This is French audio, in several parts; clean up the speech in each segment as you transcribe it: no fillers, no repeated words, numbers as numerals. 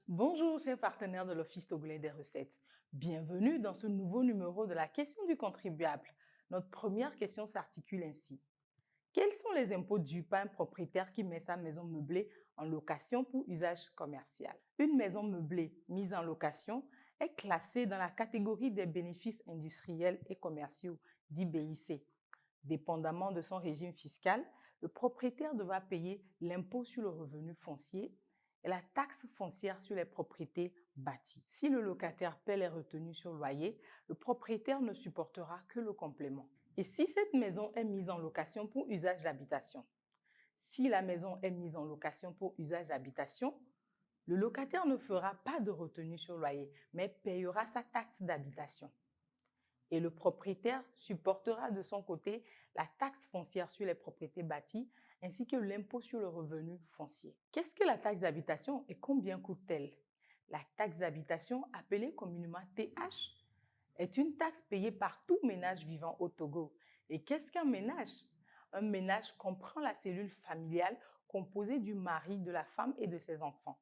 Bonjour, chers partenaires de l'Office togolais des recettes. Bienvenue dans ce nouveau numéro de la question du contribuable. Notre première question s'articule ainsi. Quels sont les impôts dus par un propriétaire qui met sa maison meublée en location pour usage commercial? Une maison meublée mise en location est classée dans la catégorie des bénéfices industriels et commerciaux, dit BIC. Dépendamment de son régime fiscal, le propriétaire devra payer l'impôt sur le revenu foncier et la taxe foncière sur les propriétés bâties. Si le locataire paie les retenues sur loyer, le propriétaire ne supportera que le complément. Et si cette maison est mise en location pour usage d'habitation? Si la maison est mise en location pour usage d'habitation, le locataire ne fera pas de retenue sur loyer, mais payera sa taxe d'habitation. Et le propriétaire supportera de son côté la taxe foncière sur les propriétés bâties ainsi que l'impôt sur le revenu foncier. Qu'est-ce que la taxe d'habitation et combien coûte-t-elle? La taxe d'habitation, appelée communément TH, est une taxe payée par tout ménage vivant au Togo. Et qu'est-ce qu'un ménage? Un ménage comprend la cellule familiale composée du mari, de la femme et de ses enfants.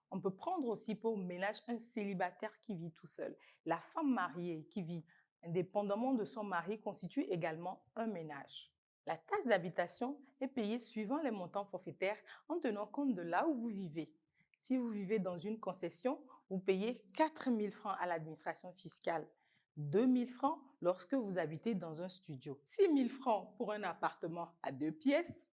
On peut prendre aussi pour ménage un célibataire qui vit tout seul. La femme mariée qui vit indépendamment de son mari constitue également un ménage. La taxe d'habitation est payée suivant les montants forfaitaires en tenant compte de là où vous vivez. Si vous vivez dans une concession, vous payez 4 000 francs à l'administration fiscale, 2 000 francs lorsque vous habitez dans un studio, 6 000 francs pour un appartement à 2 pièces,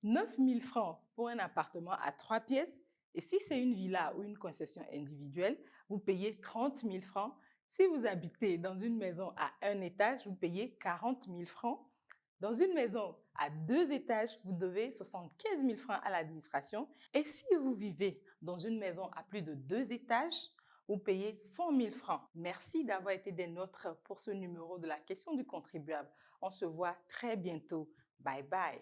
9 000 francs pour un appartement à 3 pièces. Et si c'est une villa ou une concession individuelle, vous payez 30 000 francs. Si vous habitez dans une maison à un étage, vous payez 40 000 francs. Dans une maison à 2 étages, vous devez 75 000 francs à l'administration. Et si vous vivez dans une maison à plus de 2 étages, vous payez 100 000 francs. Merci d'avoir été des nôtres pour ce numéro de la question du contribuable. On se voit très bientôt. Bye bye.